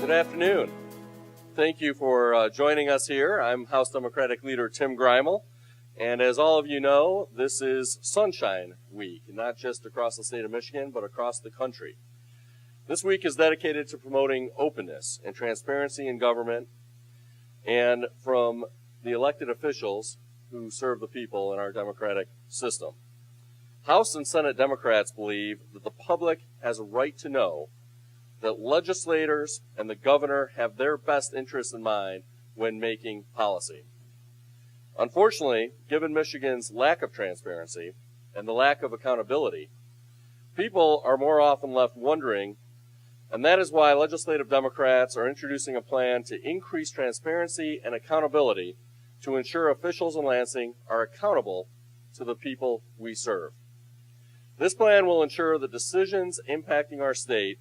Good afternoon. Thank you for joining us here. I'm House Democratic Leader Tim Greimel, and as all of you know, this is Sunshine Week, not just across the state of Michigan, but across the country. This week is dedicated to promoting openness and transparency in government and from the elected officials who serve the people in our democratic system. House and Senate Democrats believe that the public has a right to know that legislators and the governor have their best interests in mind when making policy. Unfortunately, given Michigan's lack of transparency and the lack of accountability, people are more often left wondering, and that is why legislative Democrats are introducing a plan to increase transparency and accountability to ensure officials in Lansing are accountable to the people we serve. This plan will ensure that decisions impacting our state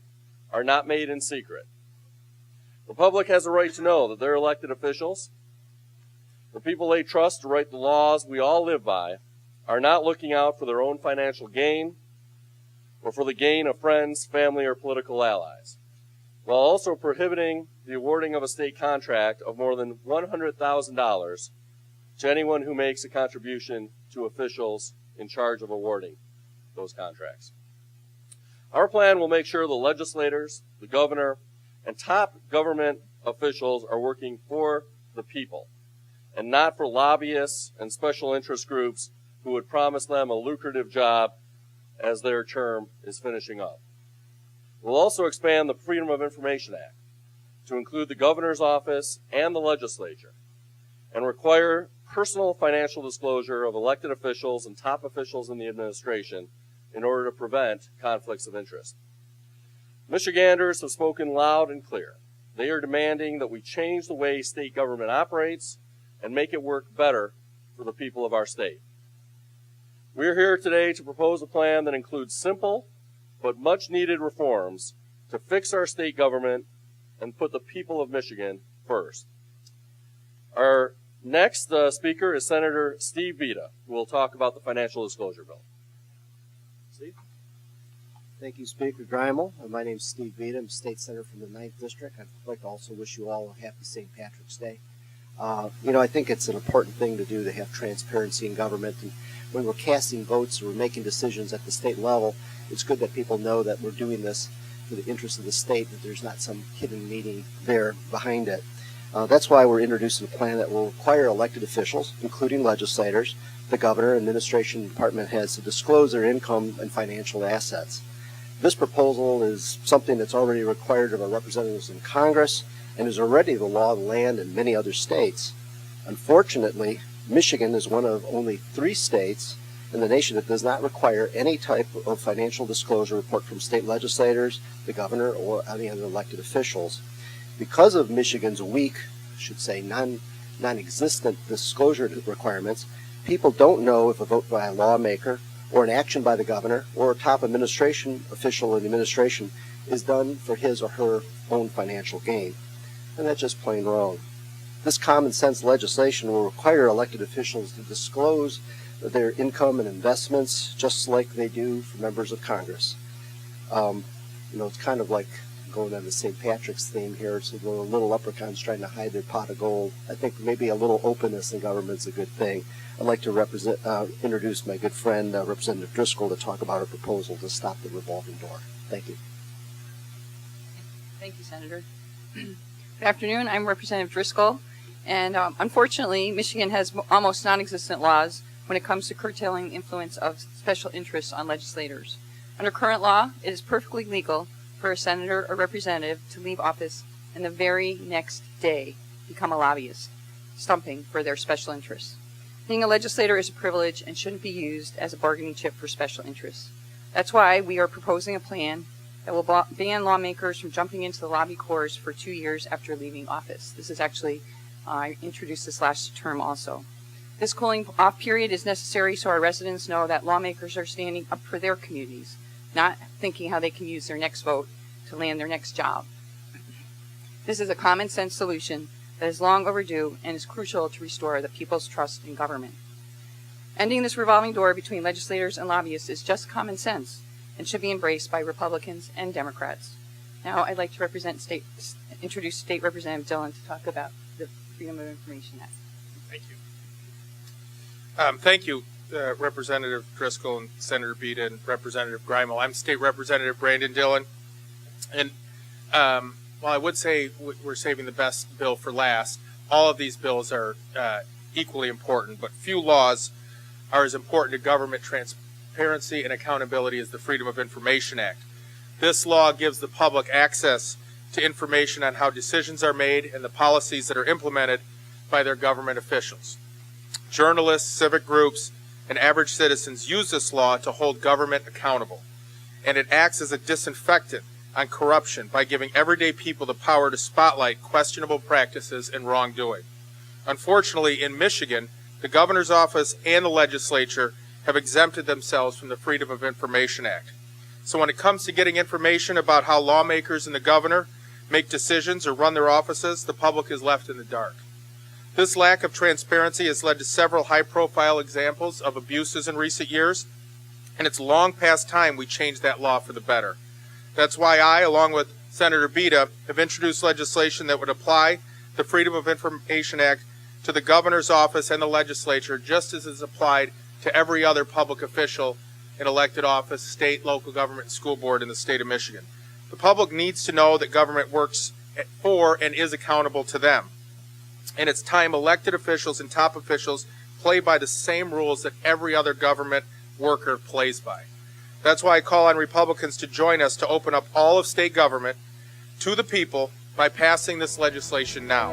are not made in secret. The public has a right to know that their elected officials, the people they trust to write the laws we all live by, are not looking out for their own financial gain or for the gain of friends, family, or political allies, while also prohibiting the awarding of a state contract of more than $100,000 to anyone who makes a contribution to officials in charge of awarding those contracts. Our plan will make sure the legislators, the governor, and top government officials are working for the people and not for lobbyists and special interest groups who would promise them a lucrative job as their term is finishing up. We'll also expand the Freedom of Information Act to include the governor's office and the legislature and require personal financial disclosure of elected officials and top officials in the administration in order to prevent conflicts of interest. Michiganders have spoken loud and clear. They are demanding that we change the way state government operates and make it work better for the people of our state. We are here today to propose a plan that includes simple but much needed reforms to fix our state government and put the people of Michigan first. Our next speaker is Senator Steve Vita, who will talk about the financial disclosure bill. Steve? Thank you, Speaker Greimel. My name is Steve Vita. I'm State Senator from the 9th District. I'd like to also wish you all a happy St. Patrick's Day. I think it's an important thing to do to have transparency in government. And when we're casting votes or we're making decisions at the state level, it's good that people know that we're doing this for the interest of the state, that there's not some hidden meaning there behind it. That's why we're introducing a plan that will require elected officials, including legislators, the governor, administration, department heads to disclose their income and financial assets. This proposal is something that's already required of our representatives in Congress and is already the law of the land in many other states. Unfortunately, Michigan is one of only 3 states in the nation that does not require any type of financial disclosure report from state legislators, the governor, or any other elected officials. Because of Michigan's weak, non-existent disclosure requirements, people don't know if a vote by a lawmaker or an action by the governor or a top administration official in the administration is done for his or her own financial gain. And that's just plain wrong. This common sense legislation will require elected officials to disclose their income and investments just like they do for members of Congress. It's kind of like going on the St. Patrick's theme here, so the little leprechauns trying to hide their pot of gold. I think maybe a little openness in government is a good thing. I'd like to introduce my good friend, Representative Driscoll, to talk about a proposal to stop the revolving door. Thank you. Thank you, Senator. Good afternoon. I'm Representative Driscoll, and unfortunately, Michigan has almost non-existent laws when it comes to curtailing influence of special interests on legislators. Under current law, it is perfectly legal for a senator or representative to leave office and the very next day become a lobbyist, stumping for their special interests. Being a legislator is a privilege and shouldn't be used as a bargaining chip for special interests. That's why we are proposing a plan that will ban lawmakers from jumping into the lobby corps for 2 years after leaving office. This is actually, I introduced this last term also. This cooling off period is necessary so our residents know that lawmakers are standing up for their communities, not thinking how they can use their next vote to land their next job. This is a common sense solution that is long overdue and is crucial to restore the people's trust in government. Ending this revolving door between legislators and lobbyists is just common sense and should be embraced by Republicans and Democrats. Now I'd like to introduce State Representative Dillon to talk about the Freedom of Information Act. Thank you. Thank you, Representative Driscoll and Senator Beda and Representative Greimel. I'm State Representative Brandon Dillon. And while I would say we're saving the best bill for last, all of these bills are equally important, but few laws are as important to government transparency and accountability as the Freedom of Information Act. This law gives the public access to information on how decisions are made and the policies that are implemented by their government officials. Journalists, civic groups, and average citizens use this law to hold government accountable, and it acts as a disinfectant on corruption by giving everyday people the power to spotlight questionable practices and wrongdoing. Unfortunately, in Michigan, the governor's office and the legislature have exempted themselves from the Freedom of Information Act. So when it comes to getting information about how lawmakers and the governor make decisions or run their offices, the public is left in the dark. This lack of transparency has led to several high-profile examples of abuses in recent years, and it's long past time we change that law for the better. That's why I, along with Senator Beda, have introduced legislation that would apply the Freedom of Information Act to the governor's office and the legislature, just as is applied to every other public official in elected office, state, local government, and school board in the state of Michigan. The public needs to know that government works for and is accountable to them. And it's time elected officials and top officials play by the same rules that every other government worker plays by. That's why I call on Republicans to join us to open up all of state government to the people by passing this legislation now.